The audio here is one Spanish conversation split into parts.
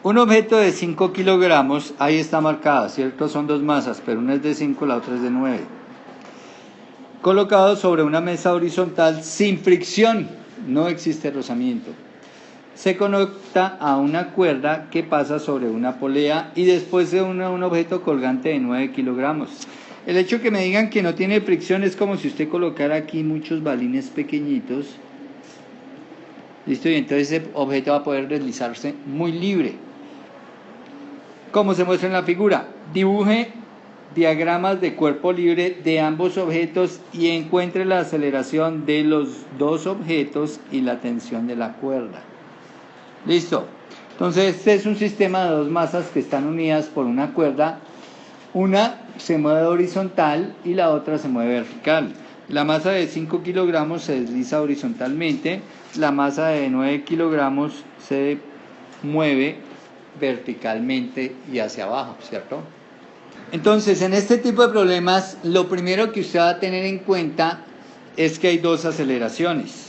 Un objeto de 5 kilogramos, ahí está marcada, ¿cierto? Son dos masas, pero una es de 5, la otra es de 9. Colocado sobre una mesa horizontal sin fricción, no existe rozamiento. Se conecta a una cuerda que pasa sobre una polea y después de un objeto colgante de 9 kilogramos. El hecho que me digan que no tiene fricción es como si usted colocara aquí muchos balines pequeñitos. ¿Listo? Y entonces ese objeto va a poder deslizarse muy libre. ¿Cómo se muestra en la figura? Dibuje diagramas de cuerpo libre de ambos objetos y encuentre la aceleración de los dos objetos y la tensión de la cuerda. Listo. Entonces este es un sistema de dos masas que están unidas por una cuerda. Una se mueve horizontal y la otra se mueve vertical. La masa de 5 kilogramos se desliza horizontalmente, la masa de 9 kilogramos se mueve verticalmente y hacia abajo, ¿cierto? Entonces, en este tipo de problemas, lo primero que usted va a tener en cuenta es que hay dos aceleraciones.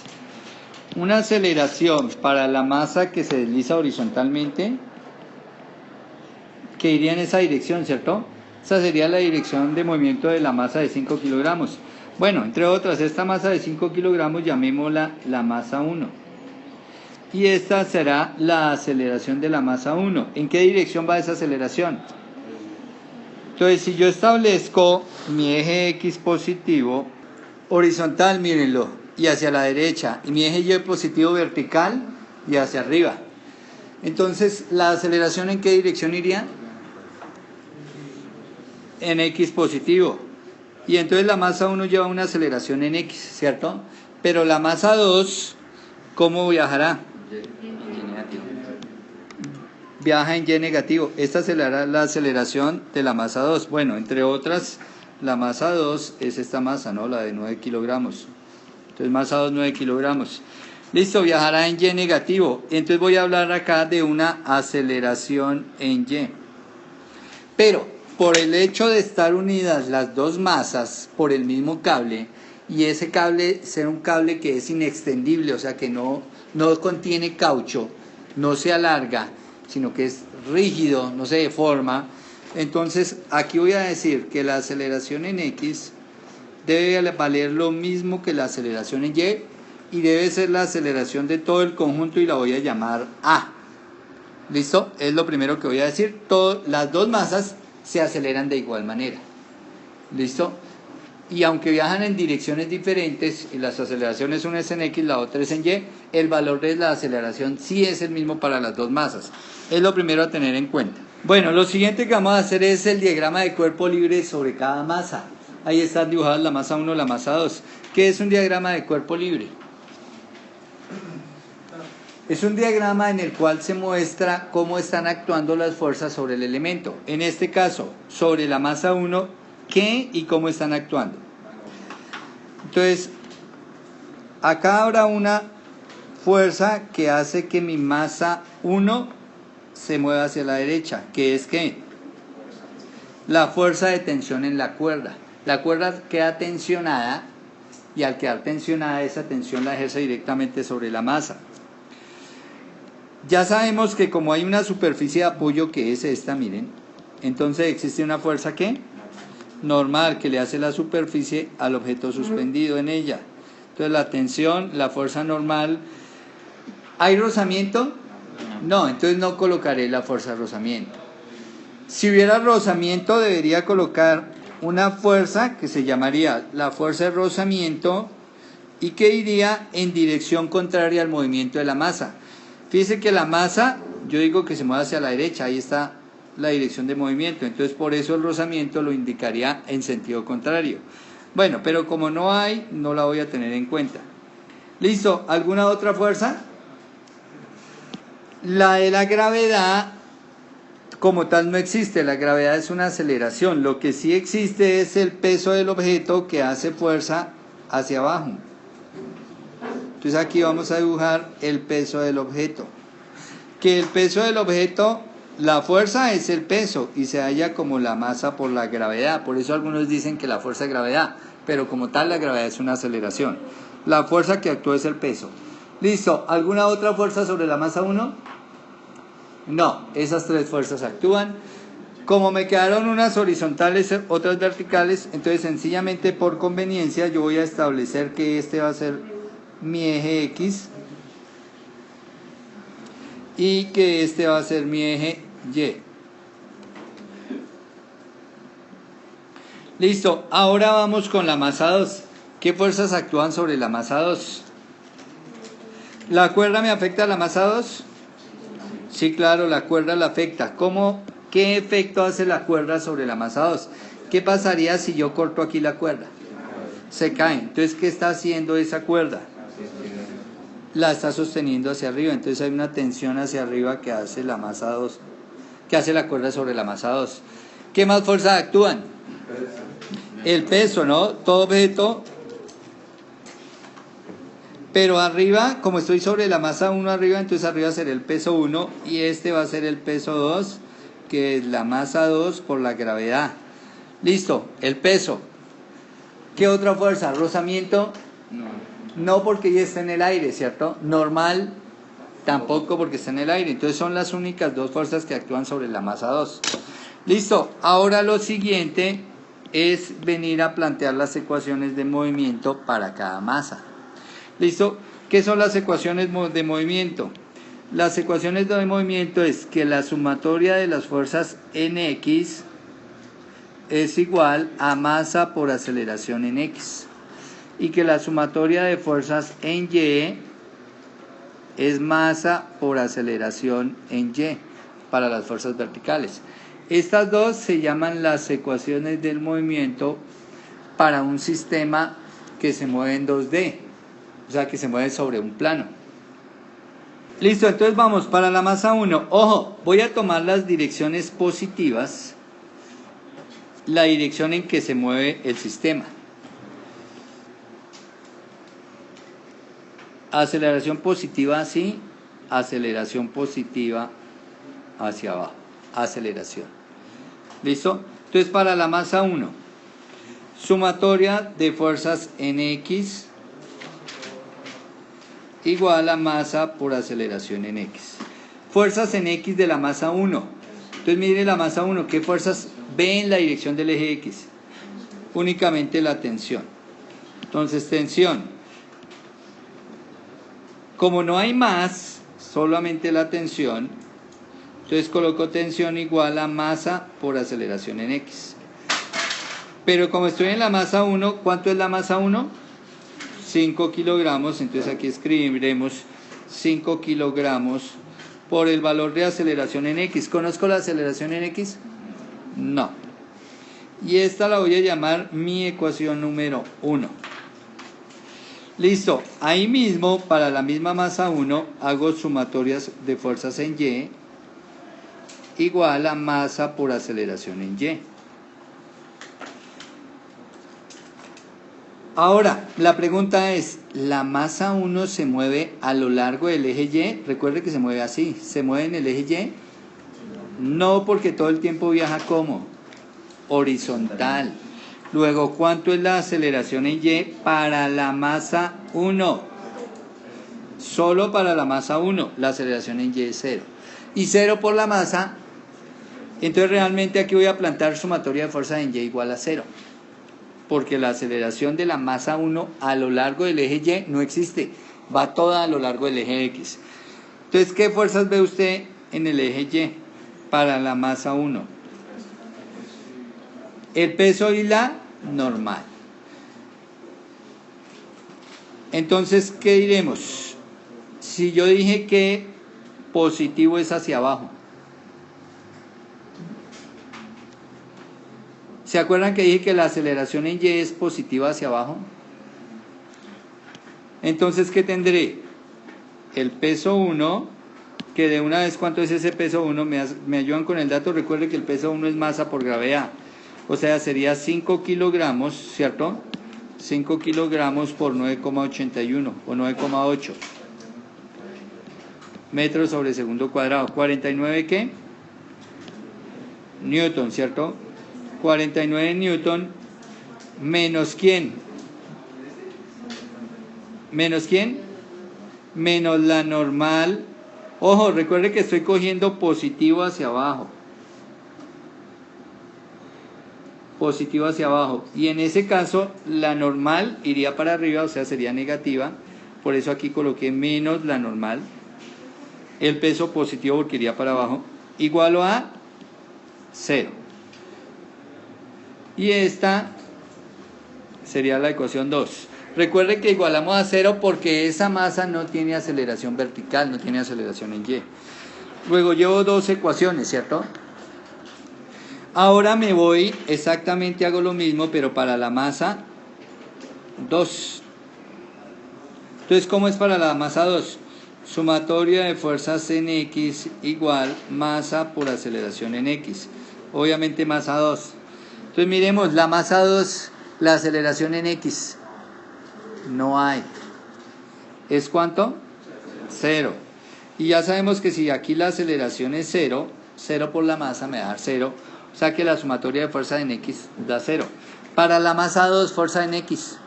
Una aceleración para la masa que se desliza horizontalmente, que iría en esa dirección, ¿cierto? Esa sería la dirección de movimiento de la masa de 5 kilogramos. Bueno, entre otras, esta masa de 5 kilogramos llamémosla la masa 1. Y esta será la aceleración de la masa 1. ¿En qué dirección va esa aceleración? Entonces, si yo establezco mi eje X positivo horizontal, mírenlo, y hacia la derecha, y mi eje Y positivo vertical y hacia arriba, entonces, ¿la aceleración en qué dirección iría? En X positivo. Y entonces la masa 1 lleva una aceleración en X, ¿cierto? Pero la masa 2, ¿cómo viajará? Viaja en Y negativo. Esta será la aceleración de la masa 2. Bueno, entre otras, la masa 2 es esta masa, ¿no? La de 9 kilogramos. Entonces, masa 2, 9 kilogramos. Listo, viajará en Y negativo. Entonces voy a hablar acá de una aceleración en Y. Pero, por el hecho de estar unidas las dos masas por el mismo cable, y ese cable ser un cable que es inextendible, o sea que no contiene caucho, no se alarga, sino que es rígido, no se deforma, entonces aquí voy a decir que la aceleración en X debe valer lo mismo que la aceleración en Y, y debe ser la aceleración de todo el conjunto y la voy a llamar A. ¿Listo? Es lo primero que voy a decir. Las dos masas se aceleran de igual manera. ¿Listo? Y aunque viajan en direcciones diferentes, y las aceleraciones una es en X, la otra es en Y, el valor de la aceleración sí es el mismo para las dos masas. Es lo primero a tener en cuenta. Bueno, lo siguiente que vamos a hacer es el diagrama de cuerpo libre sobre cada masa. Ahí están dibujadas la masa 1 y la masa 2. ¿Qué es un diagrama de cuerpo libre? Es un diagrama en el cual se muestra cómo están actuando las fuerzas sobre el elemento. En este caso, sobre la masa 1, qué y cómo están actuando. Entonces, acá habrá una fuerza que hace que mi masa 1 se mueva hacia la derecha, que es ¿qué? La fuerza de tensión en la cuerda. La cuerda queda tensionada y al quedar tensionada, esa tensión la ejerce directamente sobre la masa. Ya sabemos que como hay una superficie de apoyo que es esta, miren, entonces existe una fuerza ¿qué? Normal que le hace la superficie al objeto suspendido en ella. Entonces la tensión, la fuerza normal. ¿Hay rozamiento? No, entonces no colocaré la fuerza de rozamiento. Si hubiera rozamiento debería colocar una fuerza que se llamaría la fuerza de rozamiento y que iría en dirección contraria al movimiento de la masa. Fíjese que la masa, yo digo que se mueve hacia la derecha, ahí está la dirección de movimiento, entonces por eso el rozamiento lo indicaría en sentido contrario. Bueno, pero como no hay, no la voy a tener en cuenta. ¿Listo? ¿Alguna otra fuerza? La de la gravedad, como tal, no existe. La gravedad es una aceleración. Lo que sí existe es el peso del objeto que hace fuerza hacia abajo. Entonces aquí vamos a dibujar el peso del objeto. Que el peso del objeto, la fuerza es el peso y se halla como la masa por la gravedad. Por eso algunos dicen que la fuerza es gravedad, pero como tal la gravedad es una aceleración. La fuerza que actúa es el peso. Listo, ¿alguna otra fuerza sobre la masa 1? No, esas tres fuerzas actúan. Como me quedaron unas horizontales, otras verticales, entonces sencillamente por conveniencia yo voy a establecer que este va a ser mi eje X y que este va a ser mi eje Y. Listo, ahora vamos con la masa 2. ¿Qué fuerzas actúan sobre la masa 2? ¿La cuerda me afecta a la masa 2? Sí, claro, la cuerda la afecta. ¿Qué efecto hace la cuerda sobre la masa 2? ¿Qué pasaría si yo corto aquí la cuerda? Se cae. Entonces, ¿qué está haciendo esa cuerda? La está sosteniendo hacia arriba. Entonces hay una tensión hacia arriba que hace la masa 2, que hace la cuerda sobre la masa 2. ¿Qué más fuerzas actúan? El peso, ¿no? Todo objeto. Pero arriba, como estoy sobre la masa 1 arriba, entonces arriba será el peso 1 y este va a ser el peso 2, que es la masa 2 por la gravedad. Listo, el peso. ¿Qué otra fuerza? ¿Rozamiento? No, porque ya está en el aire, ¿cierto? Normal, tampoco, porque está en el aire. Entonces son las únicas dos fuerzas que actúan sobre la masa 2. Listo, ahora lo siguiente es venir a plantear las ecuaciones de movimiento para cada masa. ¿Listo? ¿Qué son las ecuaciones de movimiento? Las ecuaciones de movimiento es que la sumatoria de las fuerzas en X es igual a masa por aceleración en X y que la sumatoria de fuerzas en Y es masa por aceleración en Y para las fuerzas verticales. Estas dos se llaman las ecuaciones del movimiento para un sistema que se mueve en 2D. O sea, que se mueve sobre un plano. Listo, entonces vamos para la masa 1. Ojo, voy a tomar las direcciones positivas, la dirección en que se mueve el sistema. Aceleración positiva así, aceleración positiva hacia abajo. Aceleración. ¿Listo? Entonces para la masa 1, sumatoria de fuerzas en X igual a masa por aceleración en X. Fuerzas en X de la masa 1. Entonces mire la masa 1, ¿qué fuerzas ve en la dirección del eje X? Únicamente la tensión. Entonces tensión. Como no hay más, solamente la tensión, entonces coloco tensión igual a masa por aceleración en X. Pero como estoy en la masa 1, ¿cuánto es la masa 1? 5 kilogramos, entonces aquí escribiremos 5 kilogramos por el valor de aceleración en X. ¿Conozco la aceleración en X? No. Y esta la voy a llamar mi ecuación número 1. Listo. Ahí mismo, para la misma masa 1, hago sumatorias de fuerzas en Y igual a masa por aceleración en Y. Ahora, la pregunta es, ¿la masa 1 se mueve a lo largo del eje Y? Recuerde que se mueve así, ¿se mueve en el eje Y? No, porque todo el tiempo viaja ¿cómo? Horizontal. Luego, ¿cuánto es la aceleración en Y para la masa 1? Solo para la masa 1, la aceleración en Y es 0. Y 0 por la masa, entonces realmente aquí voy a plantar sumatoria de fuerzas en Y igual a 0. Porque la aceleración de la masa 1 a lo largo del eje Y no existe, va toda a lo largo del eje X. Entonces, ¿qué fuerzas ve usted en el eje Y para la masa 1? El peso y la normal. Entonces, ¿qué diremos? Si yo dije que positivo es hacia abajo, ¿se acuerdan que dije que la aceleración en Y es positiva hacia abajo? Entonces, ¿qué tendré? El peso 1, que de una vez, ¿cuánto es ese peso 1? Me ayudan con el dato. Recuerde que el peso 1 es masa por gravedad. O sea, sería 5 kilogramos, ¿cierto? 5 kilogramos por 9,81 o 9,8 metros sobre segundo cuadrado. ¿49 qué? Newton, ¿cierto? 49 newton menos ¿quién? ¿Menos quién? Menos la normal Ojo, recuerde que estoy cogiendo positivo hacia abajo. Positivo hacia abajo. Y en ese caso, la normal iría para arriba, o sea, sería negativa. Por eso aquí coloqué menos la normal. El peso positivo porque iría para abajo. Igual a 0. Y esta sería la ecuación 2. Recuerde que igualamos a 0 porque esa masa no tiene aceleración vertical, no tiene aceleración en Y. Luego llevo dos ecuaciones, ¿cierto? Ahora me voy, exactamente hago lo mismo, pero para la masa 2. Entonces, ¿cómo es para la masa 2? Sumatoria de fuerzas en X igual masa por aceleración en X. Obviamente masa 2. Entonces miremos, la masa 2, la aceleración en X. No hay. ¿Es cuánto? 0. Y ya sabemos que si aquí la aceleración es 0, 0 por la masa me da 0. O sea que la sumatoria de fuerza en X da 0. Para la masa 2, fuerza en X.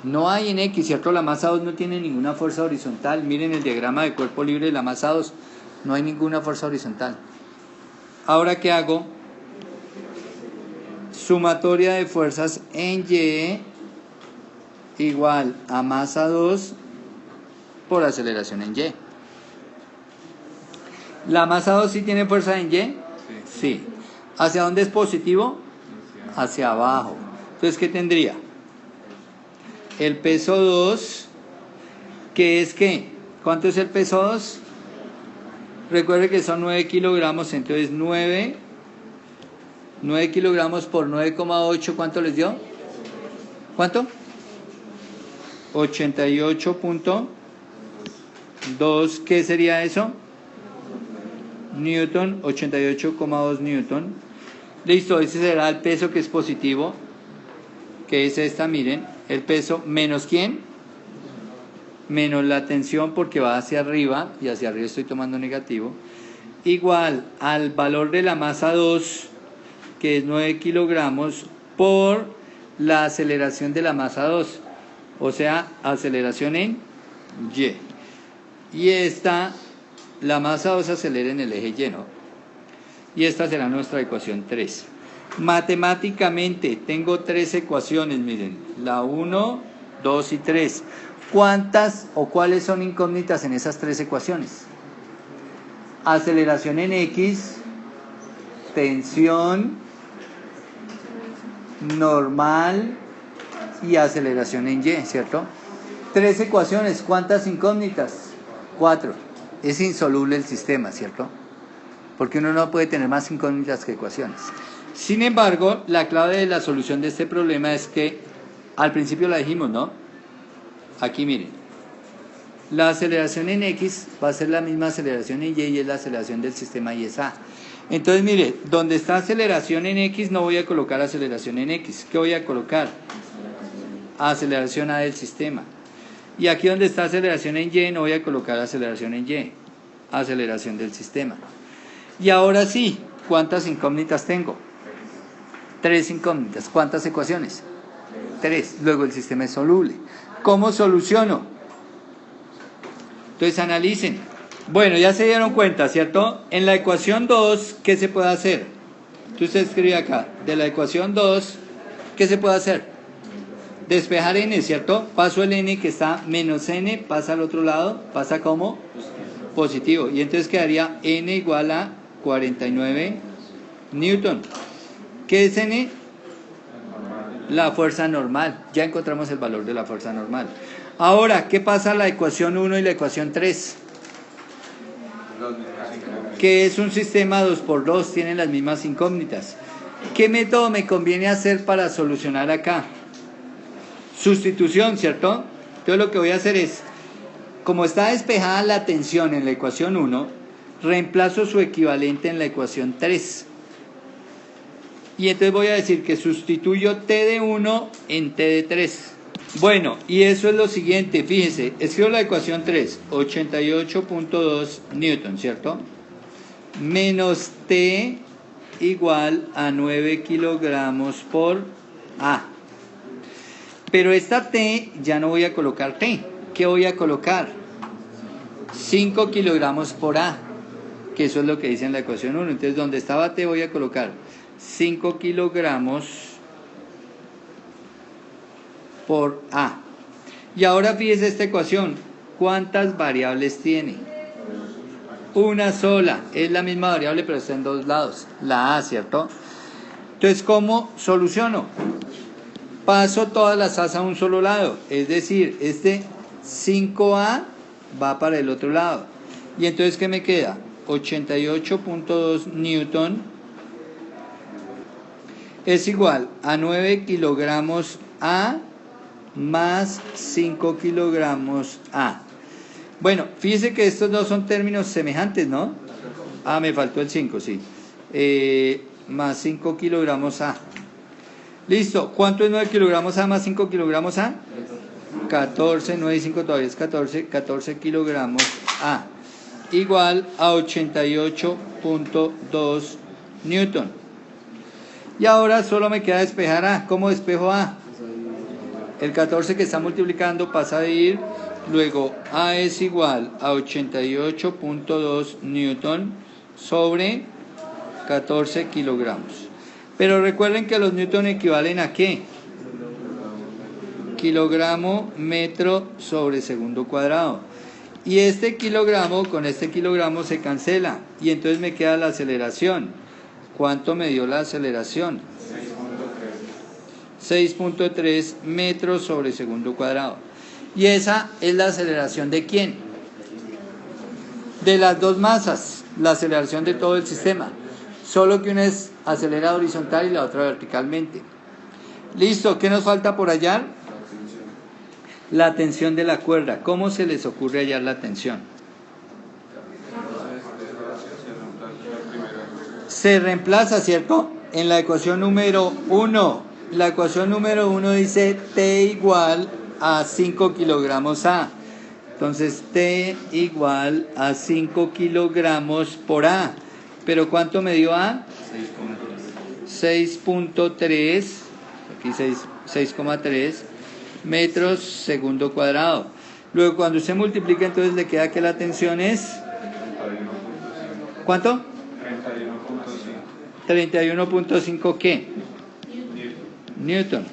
No hay en X, ¿cierto? La masa 2 no tiene ninguna fuerza horizontal. Miren el diagrama de cuerpo libre de la masa 2. No hay ninguna fuerza horizontal. Ahora, ¿qué hago? Sumatoria de fuerzas en Y igual a masa 2 por aceleración en Y. ¿La masa 2 sí tiene fuerza en Y? Sí. ¿Hacia dónde es positivo? Hacia abajo. Entonces, ¿qué tendría? El peso 2, ¿qué es qué? ¿Cuánto es el peso 2? Recuerde que son 9 kilogramos, entonces 9 kilogramos por 9,8, ¿cuánto les dio? ¿Cuánto? 88.2, ¿qué sería eso? Newton, 88,2 Newton. Listo, ese será el peso que es positivo, que es esta, miren, el peso menos ¿quién? Menos la tensión porque va hacia arriba, y hacia arriba estoy tomando negativo, igual al valor de la masa 2, que es 9 kilogramos, por la aceleración de la masa 2, o sea, aceleración en Y. Y esta, la masa 2 acelera en el eje Y, ¿no? Y esta será nuestra ecuación 3. Matemáticamente tengo 3 ecuaciones, miren, la 1, 2 y 3. ¿Cuántas o cuáles son incógnitas en esas 3 ecuaciones? Aceleración en X, tensión, normal y aceleración en Y, ¿cierto? 3 ecuaciones, ¿cuántas incógnitas? 4. Es insoluble el sistema, ¿cierto? Porque uno no puede tener más incógnitas que ecuaciones. Sin embargo, la clave de la solución de este problema es que al principio la dijimos, ¿no? Aquí miren, la aceleración en X va a ser la misma aceleración en Y es la aceleración del sistema y es A. Entonces mire, donde está aceleración en X no voy a colocar aceleración en X. ¿Qué voy a colocar? Aceleración A del sistema. Y aquí donde está aceleración en Y no voy a colocar aceleración en Y, aceleración del sistema. Y ahora sí, ¿cuántas incógnitas tengo? 3 incógnitas. ¿Cuántas ecuaciones? 3. Luego el sistema es soluble. ¿Cómo soluciono? Entonces analicen. Bueno, ya se dieron cuenta, ¿cierto? En la ecuación 2, ¿qué se puede hacer? Entonces escribe acá, de la ecuación 2, ¿qué se puede hacer? Despejar n, ¿cierto? Paso el n que está menos n, pasa al otro lado, pasa como positivo. Y entonces quedaría n igual a 49 Newton. ¿Qué es n? La fuerza normal. Ya encontramos el valor de la fuerza normal. Ahora, ¿qué pasa a la ecuación 1 y la ecuación 3? Que es un sistema 2×2, tienen las mismas incógnitas. ¿Qué método me conviene hacer para solucionar acá? Sustitución, ¿cierto? Entonces lo que voy a hacer es, como está despejada la tensión en la ecuación 1, reemplazo su equivalente en la ecuación 3. Y entonces voy a decir que sustituyo T de 1 en T de 3. Bueno, y eso es lo siguiente, fíjense, escribo la ecuación 3, 88.2 Newton, ¿cierto? Menos T igual a 9 kilogramos por A. Pero esta T ya no voy a colocar T. ¿Qué voy a colocar? 5 kilogramos por A, que eso es lo que dice en la ecuación 1. Entonces, donde estaba T voy a colocar 5 kilogramos por A. Y ahora fíjese esta ecuación, ¿cuántas variables tiene? Una sola, es la misma variable pero está en dos lados, la A, ¿cierto? Entonces, ¿cómo soluciono? Paso todas las A's a un solo lado, es decir, este 5A va para el otro lado. Y entonces, ¿qué me queda? 88.2 newton es igual a 9 kilogramos A más 5 kilogramos A. Bueno, fíjese que estos dos son términos semejantes, ¿no? Ah, me faltó el 5, sí. Más 5 kilogramos A. Listo, ¿cuánto es 9 kilogramos A más 5 kilogramos A? 14, 9 y 5 todavía es 14, 14 kilogramos A. Igual a 88.2 newton. Y ahora solo me queda despejar A. ¿Cómo despejo A? El 14 que está multiplicando pasa a ir, luego A es igual a 88.2 newton sobre 14 kilogramos. Pero recuerden que los newton equivalen a ¿qué? Kilogramo metro sobre segundo cuadrado. Y este kilogramo con este kilogramo se cancela. Y entonces me queda la aceleración. ¿Cuánto me dio la aceleración? 6.3 metros sobre segundo cuadrado. Y esa es la aceleración ¿de quién? De las dos masas, la aceleración de todo el sistema. Solo que una es acelerada horizontal y la otra verticalmente. Listo, ¿qué nos falta por hallar? La tensión de la cuerda. ¿Cómo se les ocurre hallar la tensión? Se reemplaza, ¿cierto? En la ecuación número 1. La ecuación número 1 dice T igual a 5 kilogramos A. Entonces T igual a 5 kilogramos por A. ¿Pero cuánto me dio A? 6.3. Aquí 6,3 metros segundo cuadrado. Luego cuando usted multiplica, entonces le queda que la tensión es... ¿Cuánto? 31.5 ¿qué? Newton.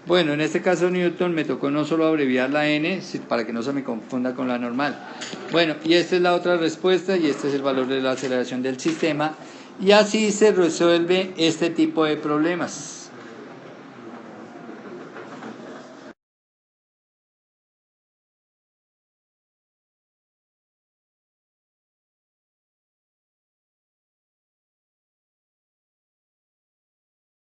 Bueno, en este caso Newton me tocó no solo abreviar la N para que no se me confunda con la normal. Bueno, y esta es la otra respuesta y este es el valor de la aceleración del sistema y así se resuelve este tipo de problemas.